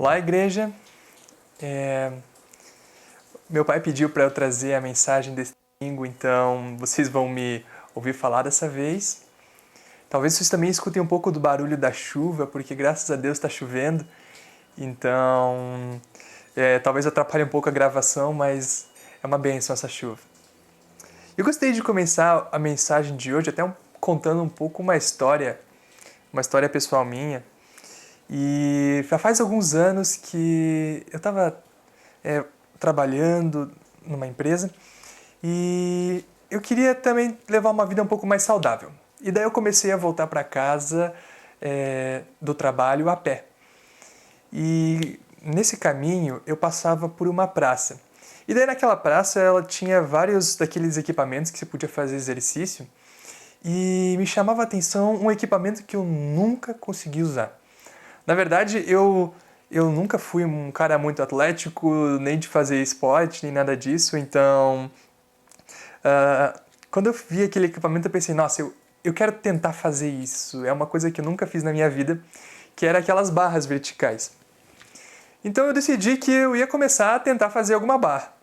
Olá, igreja. Meu pai pediu para eu trazer a mensagem desse domingo, então vocês vão me ouvir falar dessa vez. Talvez vocês também escutem um pouco do barulho da chuva, porque graças a Deus está chovendo. Então, talvez atrapalhe um pouco a gravação, mas é uma bênção essa chuva. Eu gostaria de começar a mensagem de hoje até contando um pouco uma história pessoal minha. E já faz alguns anos que eu estava trabalhando numa empresa e eu queria também levar uma vida um pouco mais saudável. E daí eu comecei a voltar para casa do trabalho a pé. E nesse caminho eu passava por uma praça. E daí naquela praça ela tinha vários daqueles equipamentos que você podia fazer exercício. E me chamava a atenção um equipamento que eu nunca consegui usar. Na verdade, eu nunca fui um cara muito atlético, nem de fazer esporte, nem nada disso. Então, quando eu vi aquele equipamento, eu pensei, nossa, eu quero tentar fazer isso. É uma coisa que eu nunca fiz na minha vida, que era aquelas barras verticais. Então eu decidi que eu ia começar a tentar fazer alguma barra.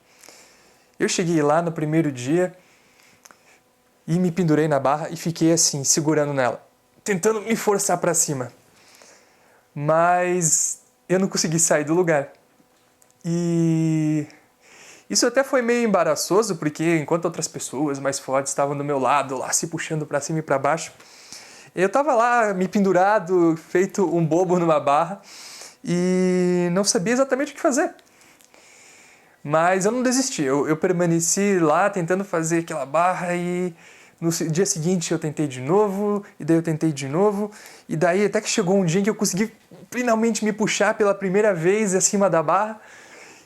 Eu cheguei lá no primeiro dia e me pendurei na barra e fiquei assim, segurando nela, tentando me forçar para cima. Mas eu não consegui sair do lugar. E isso até foi meio embaraçoso, porque enquanto outras pessoas mais fortes estavam do meu lado, lá se puxando para cima e para baixo, eu estava lá me pendurado, feito um bobo numa barra e não sabia exatamente o que fazer. Mas eu não desisti, eu permaneci lá tentando fazer aquela barra e no dia seguinte eu tentei de novo, e daí eu tentei de novo, e daí até que chegou um dia em que eu consegui finalmente me puxar pela primeira vez acima da barra,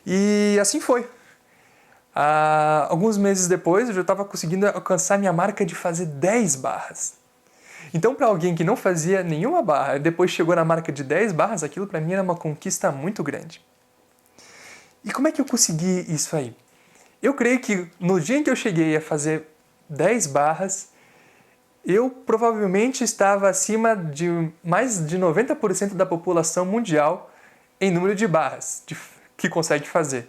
e assim foi. Alguns meses depois eu já estava conseguindo alcançar minha marca de fazer 10 barras. Então para alguém que não fazia nenhuma barra, depois chegou na marca de 10 barras, aquilo para mim era uma conquista muito grande. E como é que eu consegui isso aí? Eu creio que no dia em que eu cheguei a fazer 10 barras, eu provavelmente estava acima de mais de 90% da população mundial em número de barras que consegue fazer.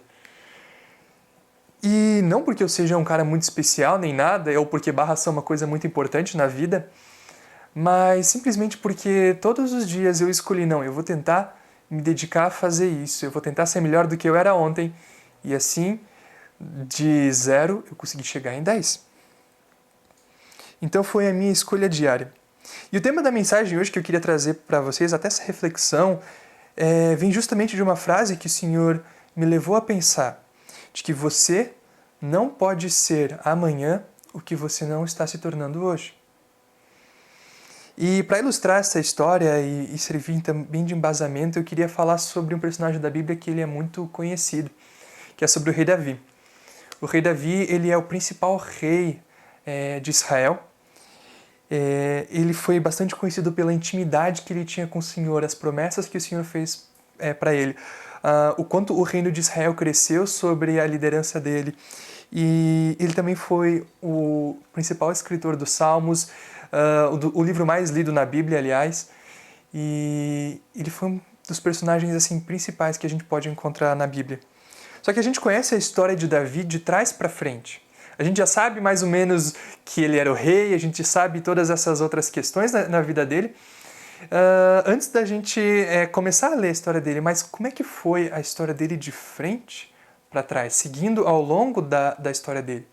E não porque eu seja um cara muito especial nem nada, ou porque barras são uma coisa muito importante na vida, mas simplesmente porque todos os dias eu escolhi, não, eu vou tentar me dedicar a fazer isso, eu vou tentar ser melhor do que eu era ontem, e assim, de 0, eu consegui chegar em 10. Então foi a minha escolha diária. E o tema da mensagem hoje que eu queria trazer para vocês, até essa reflexão, vem justamente de uma frase que o Senhor me levou a pensar, de que você não pode ser amanhã o que você não está se tornando hoje. E para ilustrar essa história e servir também de embasamento, eu queria falar sobre um personagem da Bíblia que ele é muito conhecido, que é sobre o rei Davi. O rei Davi, ele é o principal rei de Israel. Ele foi bastante conhecido pela intimidade que ele tinha com o Senhor, as promessas que o Senhor fez para ele, o quanto o reino de Israel cresceu sobre a liderança dele. E ele também foi o principal escritor dos Salmos, o livro mais lido na Bíblia, aliás, e ele foi um dos personagens assim principais que a gente pode encontrar na Bíblia. Só que a gente conhece a história de Davi de trás para frente. A gente já sabe mais ou menos que ele era o rei, a gente sabe todas essas outras questões na vida dele. Antes da gente começar a ler a história dele, mas como é que foi a história dele de frente para trás, seguindo ao longo da história dele?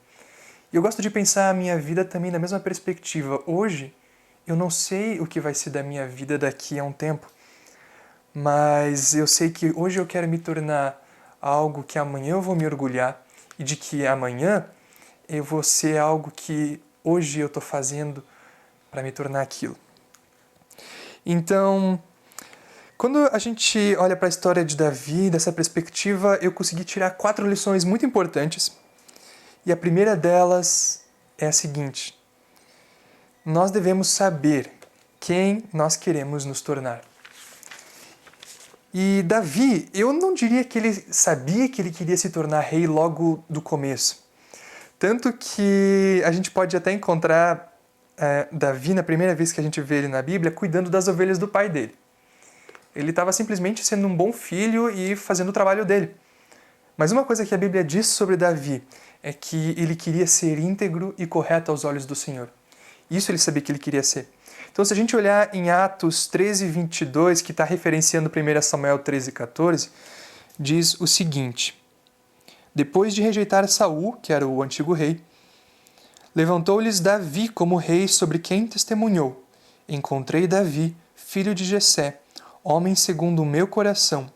E eu gosto de pensar a minha vida também na mesma perspectiva. Hoje, eu não sei o que vai ser da minha vida daqui a um tempo, mas eu sei que hoje eu quero me tornar algo que amanhã eu vou me orgulhar e de que amanhã eu vou ser algo que hoje eu estou fazendo para me tornar aquilo. Então, quando a gente olha para a história de Davi, dessa perspectiva, eu consegui tirar 4 lições muito importantes. E a primeira delas é a seguinte: nós devemos saber quem nós queremos nos tornar. E Davi, eu não diria que ele sabia que ele queria se tornar rei logo do começo. Tanto que a gente pode até encontrar Davi, na primeira vez que a gente vê ele na Bíblia, cuidando das ovelhas do pai dele. Ele estava simplesmente sendo um bom filho e fazendo o trabalho dele. Mas uma coisa que a Bíblia diz sobre Davi é que ele queria ser íntegro e correto aos olhos do Senhor. Isso ele sabia que ele queria ser. Então, se a gente olhar em Atos 13, 22, que está referenciando 1 Samuel 13, 14, diz o seguinte: depois de rejeitar Saul, que era o antigo rei, levantou-lhes Davi como rei sobre quem testemunhou: encontrei Davi, filho de Jessé, homem segundo o meu coração.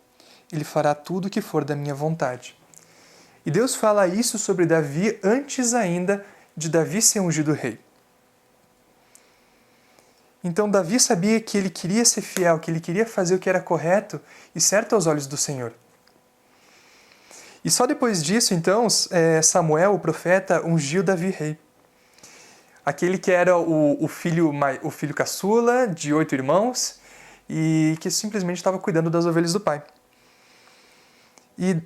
Ele fará tudo o que for da minha vontade. E Deus fala isso sobre Davi antes ainda de Davi ser ungido rei. Então Davi sabia que ele queria ser fiel, que ele queria fazer o que era correto e certo aos olhos do Senhor. E só depois disso, então, Samuel, o profeta, ungiu Davi rei. Aquele que era o filho caçula de 8 irmãos e que simplesmente estava cuidando das ovelhas do pai. E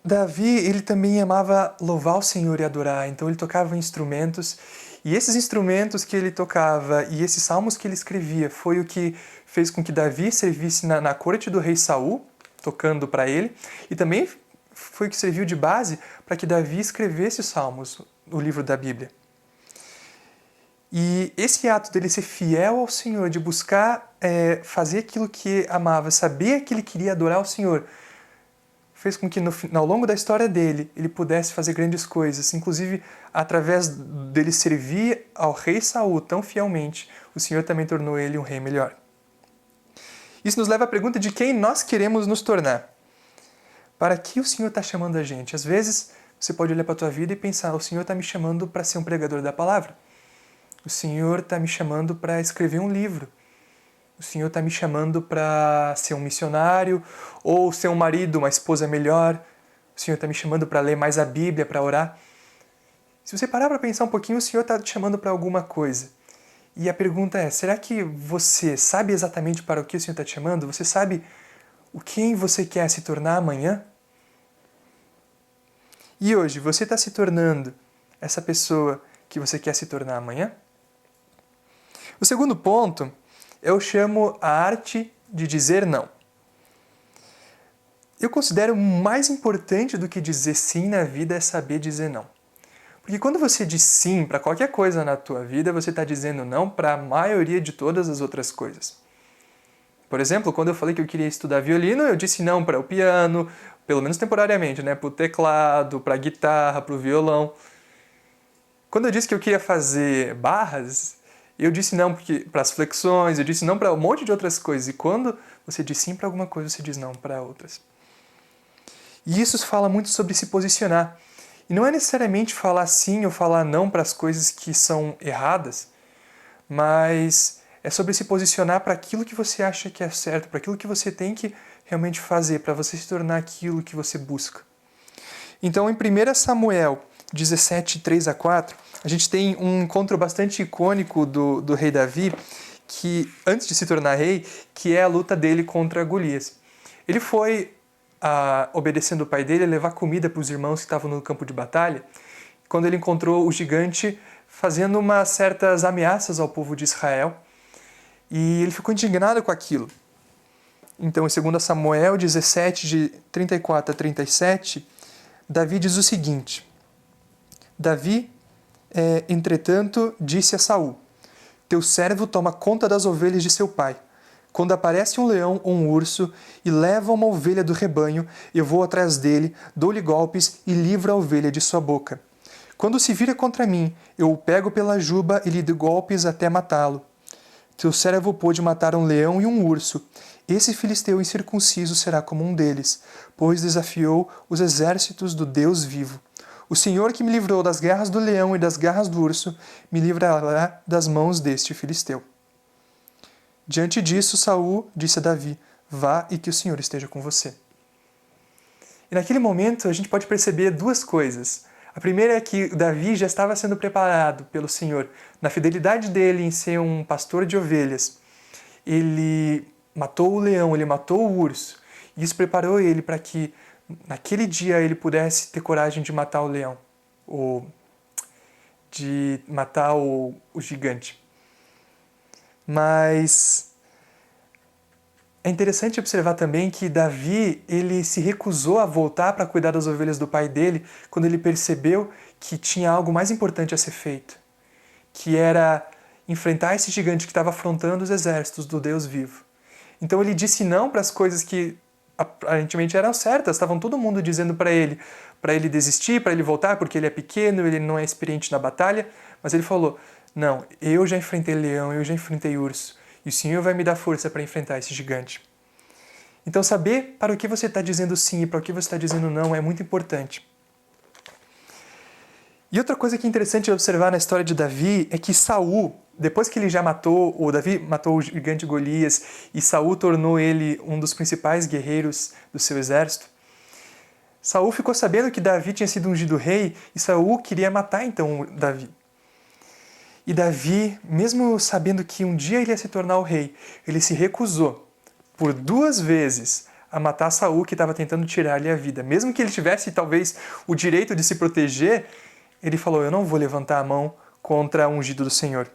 Davi, ele também amava louvar o Senhor e adorar, então ele tocava instrumentos, e esses instrumentos que ele tocava e esses salmos que ele escrevia foi o que fez com que Davi servisse na corte do rei Saul, tocando para ele, e também foi o que serviu de base para que Davi escrevesse os salmos, o livro da Bíblia. E esse ato dele ser fiel ao Senhor, de buscar fazer aquilo que amava, saber que ele queria adorar o Senhor, fez com que ao longo da história dele, ele pudesse fazer grandes coisas. Inclusive, através dele servir ao rei Saul tão fielmente, o Senhor também tornou ele um rei melhor. Isso nos leva à pergunta de quem nós queremos nos tornar. Para que o Senhor está chamando a gente? Às vezes, você pode olhar para a tua vida e pensar, o Senhor está me chamando para ser um pregador da palavra. O Senhor está me chamando para escrever um livro. O Senhor está me chamando para ser um missionário, ou ser um marido, uma esposa melhor. O Senhor está me chamando para ler mais a Bíblia, para orar. Se você parar para pensar um pouquinho, o Senhor está te chamando para alguma coisa. E a pergunta é, será que você sabe exatamente para o que o Senhor está te chamando? Você sabe o quem você quer se tornar amanhã? E hoje, você está se tornando essa pessoa que você quer se tornar amanhã? O segundo ponto eu chamo a arte de dizer não. Eu considero mais importante do que dizer sim na vida é saber dizer não. Porque quando você diz sim para qualquer coisa na tua vida, você está dizendo não para a maioria de todas as outras coisas. Por exemplo, quando eu falei que eu queria estudar violino, eu disse não para o piano, pelo menos temporariamente, né? Para o teclado, para a guitarra, para o violão. Quando eu disse que eu queria fazer barras, eu disse não para as flexões, eu disse não para um monte de outras coisas. E quando você diz sim para alguma coisa, você diz não para outras. E isso fala muito sobre se posicionar. E não é necessariamente falar sim ou falar não para as coisas que são erradas, mas é sobre se posicionar para aquilo que você acha que é certo, para aquilo que você tem que realmente fazer, para você se tornar aquilo que você busca. Então, em 1 Samuel 17, 3 a 4, a gente tem um encontro bastante icônico do rei Davi, que antes de se tornar rei, que é a luta dele contra Golias. Ele foi, obedecendo o pai dele, levar comida para os irmãos que estavam no campo de batalha, quando ele encontrou o gigante fazendo umas certas ameaças ao povo de Israel, e ele ficou indignado com aquilo. Então, em 2 Samuel 17, de 34 a 37, Davi diz o seguinte: Davi, entretanto, disse a Saul: teu servo toma conta das ovelhas de seu pai. Quando aparece um leão ou um urso e leva uma ovelha do rebanho, eu vou atrás dele, dou-lhe golpes e livro a ovelha de sua boca. Quando se vira contra mim, eu o pego pela juba e lhe dou golpes até matá-lo. Teu servo pôde matar um leão e um urso. Esse filisteu incircunciso será como um deles, pois desafiou os exércitos do Deus vivo. O Senhor que me livrou das garras do leão e das garras do urso, me livrará das mãos deste filisteu. Diante disso, Saul disse a Davi: vá e que o Senhor esteja com você. E naquele momento a gente pode perceber duas coisas. A primeira é que Davi já estava sendo preparado pelo Senhor. Na fidelidade dele em ser um pastor de ovelhas, ele matou o leão, ele matou o urso. E isso preparou ele para que naquele dia ele pudesse ter coragem de matar o leão, ou de matar o gigante. Mas É interessante observar também que Davi, ele se recusou a voltar para cuidar das ovelhas do pai dele quando ele percebeu que tinha algo mais importante a ser feito, que era enfrentar esse gigante que estava afrontando os exércitos do Deus vivo. Então ele disse não para as coisas que aparentemente eram certas, estavam todo mundo dizendo para ele desistir, para ele voltar, porque ele é pequeno, ele não é experiente na batalha, mas ele falou, não, eu já enfrentei leão, eu já enfrentei urso, e o Senhor vai me dar força para enfrentar esse gigante. Então saber para o que você está dizendo sim e para o que você está dizendo não é muito importante. E outra coisa que é interessante observar na história de Davi é que Saul, depois que ele já Davi matou o gigante Golias e Saul tornou ele um dos principais guerreiros do seu exército, Saul ficou sabendo que Davi tinha sido ungido rei e Saul queria matar então Davi. E Davi, mesmo sabendo que um dia ele ia se tornar o rei, ele se recusou por 2 vezes a matar Saul que estava tentando tirar-lhe a vida. Mesmo que ele tivesse talvez o direito de se proteger, ele falou, eu não vou levantar a mão contra o ungido do Senhor.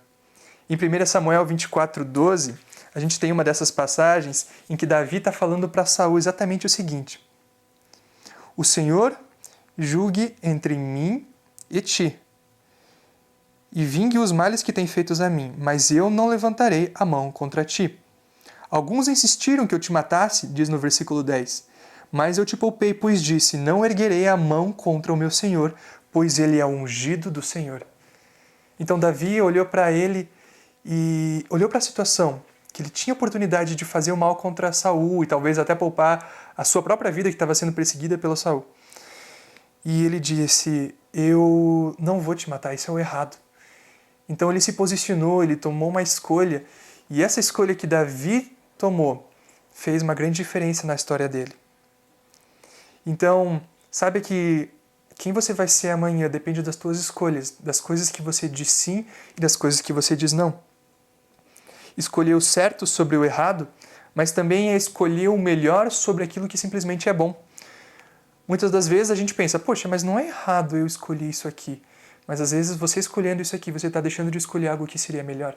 Em 1 Samuel 24:12, a gente tem uma dessas passagens em que Davi está falando para Saul exatamente o seguinte: o Senhor julgue entre mim e ti, e vingue os males que tem feitos a mim, mas eu não levantarei a mão contra ti. Alguns insistiram que eu te matasse, diz no versículo 10, mas eu te poupei, pois disse, não erguerei a mão contra o meu Senhor, pois ele é o ungido do Senhor. Então Davi olhou para ele e olhou para a situação, que ele tinha oportunidade de fazer o mal contra Saul e talvez até poupar a sua própria vida que estava sendo perseguida pelo Saul. E ele disse, eu não vou te matar, isso é o errado. Então ele se posicionou, ele tomou uma escolha, e essa escolha que Davi tomou fez uma grande diferença na história dele. Então, sabe que quem você vai ser amanhã depende das tuas escolhas, das coisas que você diz sim e das coisas que você diz não. Escolher o certo sobre o errado, mas também é escolher o melhor sobre aquilo que simplesmente é bom. Muitas das vezes a gente pensa, poxa, mas não é errado eu escolher isso aqui. Mas às vezes você escolhendo isso aqui, você está deixando de escolher algo que seria melhor.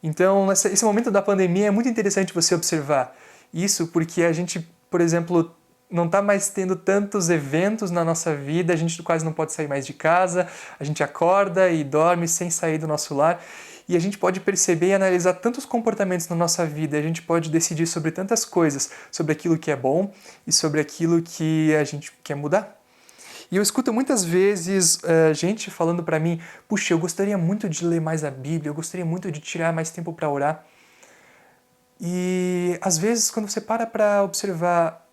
Então, esse momento da pandemia é muito interessante você observar isso, porque a gente, por exemplo, não está mais tendo tantos eventos na nossa vida, a gente quase não pode sair mais de casa, a gente acorda e dorme sem sair do nosso lar, e a gente pode perceber e analisar tantos comportamentos na nossa vida, a gente pode decidir sobre tantas coisas, sobre aquilo que é bom e sobre aquilo que a gente quer mudar. E eu escuto muitas vezes gente falando para mim, puxa, eu gostaria muito de ler mais a Bíblia, eu gostaria muito de tirar mais tempo para orar. E às vezes quando você para observar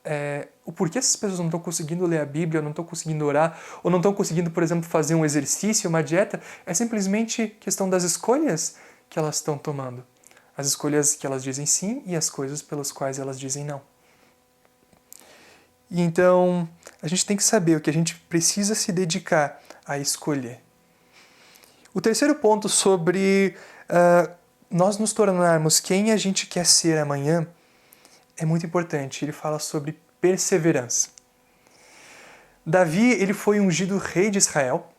o porquê essas pessoas não estão conseguindo ler a Bíblia, ou não estão conseguindo orar, ou não estão conseguindo, por exemplo, fazer um exercício, uma dieta, é simplesmente questão das escolhas que elas estão tomando. As escolhas que elas dizem sim e as coisas pelas quais elas dizem não. E então, a gente tem que saber o que a gente precisa se dedicar a escolher. O terceiro ponto sobre nós nos tornarmos quem a gente quer ser amanhã é muito importante. Ele fala sobre perseverança. Davi, ele foi ungido rei de Israel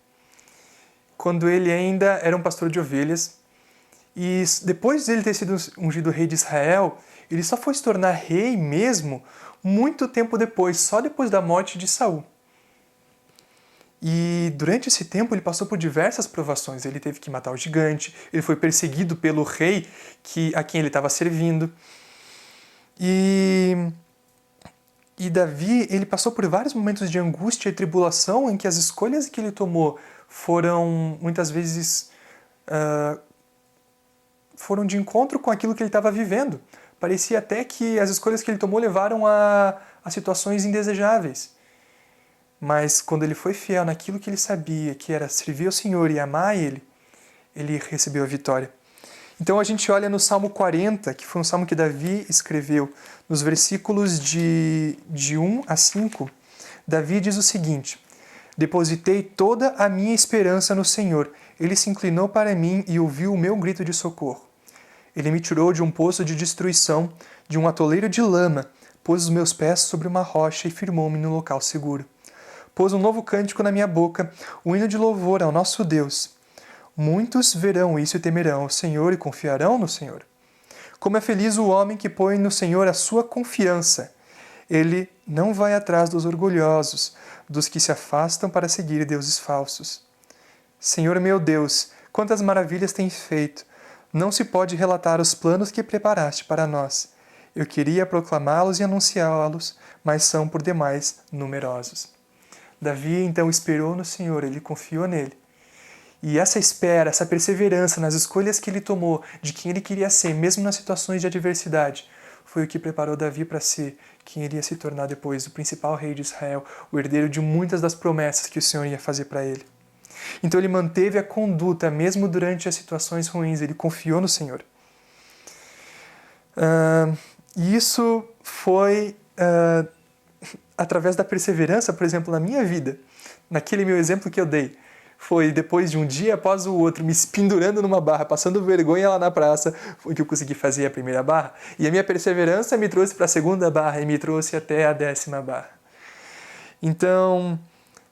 quando ele ainda era um pastor de ovelhas. E depois de ele ter sido ungido rei de Israel, ele só foi se tornar rei mesmo muito tempo depois, só depois da morte de Saul. E durante esse tempo ele passou por diversas provações. Ele teve que matar o gigante, ele foi perseguido pelo rei a quem ele estava servindo. E Davi, ele passou por vários momentos de angústia e tribulação em que as escolhas que ele tomou foram, muitas vezes, foram de encontro com aquilo que ele estava vivendo. Parecia até que as escolhas que ele tomou levaram a situações indesejáveis. Mas quando ele foi fiel naquilo que ele sabia, que era servir ao Senhor e amar Ele, ele recebeu a vitória. Então a gente olha no Salmo 40, que foi um salmo que Davi escreveu, nos versículos de 1 a 5, Davi diz o seguinte: depositei toda a minha esperança no Senhor. Ele se inclinou para mim e ouviu o meu grito de socorro. Ele me tirou de um poço de destruição, de um atoleiro de lama, pôs os meus pés sobre uma rocha e firmou-me no local seguro. Pôs um novo cântico na minha boca, um hino de louvor ao nosso Deus. Muitos verão isso e temerão o Senhor e confiarão no Senhor. Como é feliz o homem que põe no Senhor a sua confiança. Ele não vai atrás dos orgulhosos, dos que se afastam para seguir deuses falsos. Senhor meu Deus, quantas maravilhas tens feito! Não se pode relatar os planos que preparaste para nós. Eu queria proclamá-los e anunciá-los, mas são por demais numerosos. Davi então esperou no Senhor, ele confiou nele. E essa espera, essa perseverança nas escolhas que ele tomou, de quem ele queria ser, mesmo nas situações de adversidade, foi o que preparou Davi para ser quem iria se tornar depois o principal rei de Israel, o herdeiro de muitas das promessas que o Senhor ia fazer para ele. Então ele manteve a conduta, mesmo durante as situações ruins, ele confiou no Senhor. E isso foi através da perseverança, por exemplo, na minha vida, naquele meu exemplo que eu dei. Foi depois de um dia após o outro, me pendurando numa barra, passando vergonha lá na praça, foi que eu consegui fazer a primeira barra. E a minha perseverança me trouxe para a segunda barra e me trouxe até a 10ª barra. Então,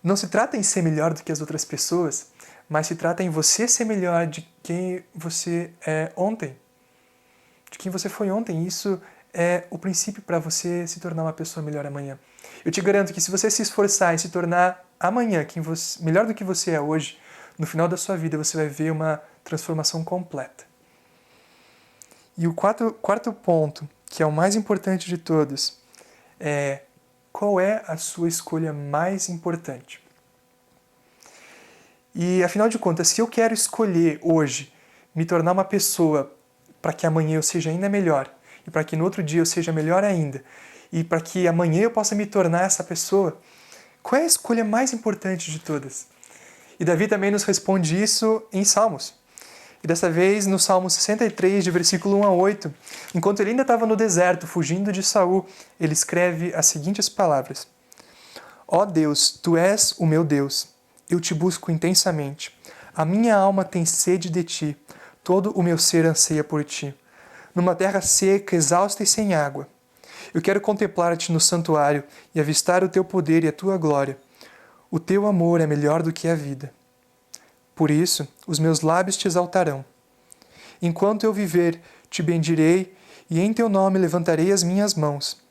não se trata em ser melhor do que as outras pessoas, mas se trata em você ser melhor de quem você é ontem. De quem você foi ontem. Isso é o princípio para você se tornar uma pessoa melhor amanhã. Eu te garanto que se você se esforçar em se tornar amanhã melhor do que você é hoje, no final da sua vida você vai ver uma transformação completa. E o quarto ponto, que é o mais importante de todos, é qual é a sua escolha mais importante? E afinal de contas, se eu quero escolher hoje me tornar uma pessoa para que amanhã eu seja ainda melhor, e para que no outro dia eu seja melhor ainda, e para que amanhã eu possa me tornar essa pessoa, qual é a escolha mais importante de todas? E Davi também nos responde isso em Salmos. E dessa vez no Salmo 63, de versículo 1 a 8, enquanto ele ainda estava no deserto, fugindo de Saul, ele escreve as seguintes palavras: Ó Deus, Tu és o meu Deus, eu te busco intensamente. A minha alma tem sede de Ti, todo o meu ser anseia por Ti. Numa terra seca, exausta e sem água. Eu quero contemplar-te no santuário e avistar o Teu poder e a Tua glória. O Teu amor é melhor do que a vida. Por isso, os meus lábios te exaltarão. Enquanto eu viver, te bendirei e em Teu nome levantarei as minhas mãos.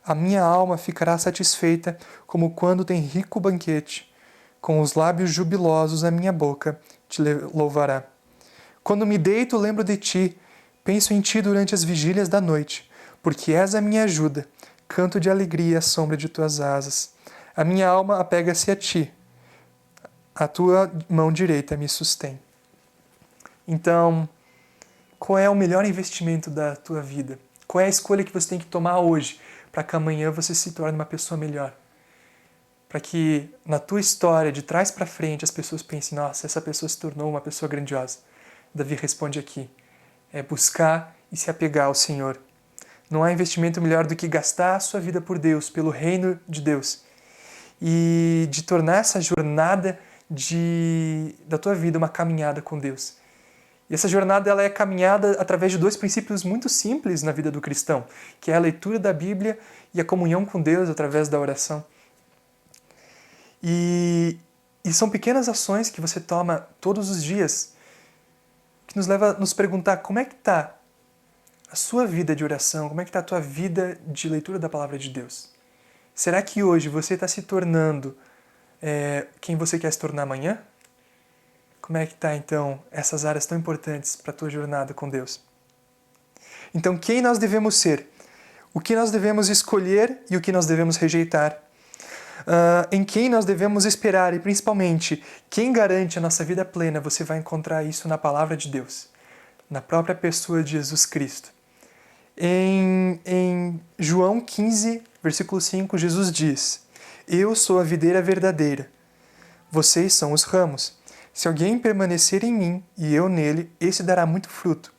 A minha alma ficará satisfeita como quando tem rico banquete. Com os lábios jubilosos a minha boca te louvará. Quando me deito, lembro de Ti. Penso em Ti durante as vigílias da noite, porque és a minha ajuda. Canto de alegria à sombra de Tuas asas. A minha alma apega-se a Ti. A Tua mão direita me sustém. Então, qual é o melhor investimento da tua vida? Qual é a escolha que você tem que tomar hoje para que amanhã você se torne uma pessoa melhor? Para que na tua história, de trás para frente, as pessoas pensem, nossa, essa pessoa se tornou uma pessoa grandiosa. Davi responde aqui, é buscar e se apegar ao Senhor. Não há investimento melhor do que gastar a sua vida por Deus, pelo reino de Deus. E de tornar essa jornada da tua vida uma caminhada com Deus. E essa jornada ela é caminhada através de 2 princípios muito simples na vida do cristão, que é a leitura da Bíblia e a comunhão com Deus através da oração. E são pequenas ações que você toma todos os dias que nos leva a nos perguntar como é que está a sua vida de oração, como é que está a tua vida de leitura da Palavra de Deus. Será que hoje você está se tornando quem você quer se tornar amanhã? Como é que está, então, essas áreas tão importantes para a tua jornada com Deus? Então, quem nós devemos ser? O que nós devemos escolher e o que nós devemos rejeitar? Em quem nós devemos esperar e, principalmente, quem garante a nossa vida plena? Você vai encontrar isso na Palavra de Deus, na própria pessoa de Jesus Cristo. Em João 15, versículo 5, Jesus diz: Eu sou a videira verdadeira, vocês são os ramos. Se alguém permanecer em mim e eu nele, esse dará muito fruto,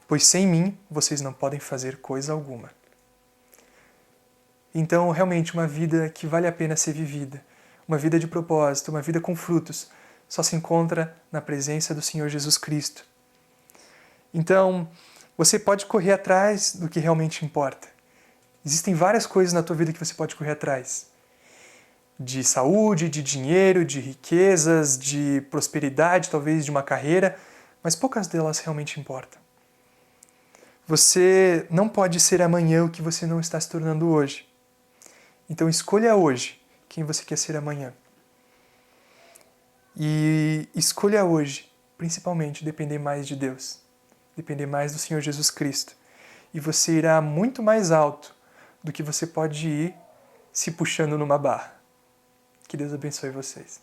pois sem mim vocês não podem fazer coisa alguma. Então, realmente, uma vida que vale a pena ser vivida, uma vida de propósito, uma vida com frutos, só se encontra na presença do Senhor Jesus Cristo. Então, você pode correr atrás do que realmente importa. Existem várias coisas na tua vida que você pode correr atrás. De saúde, de dinheiro, de riquezas, de prosperidade, talvez de uma carreira, mas poucas delas realmente importam. Você não pode ser amanhã o que você não está se tornando hoje. Então escolha hoje quem você quer ser amanhã. E escolha hoje, principalmente, depender mais de Deus, depender mais do Senhor Jesus Cristo. E você irá muito mais alto do que você pode ir se puxando numa barra. Que Deus abençoe vocês.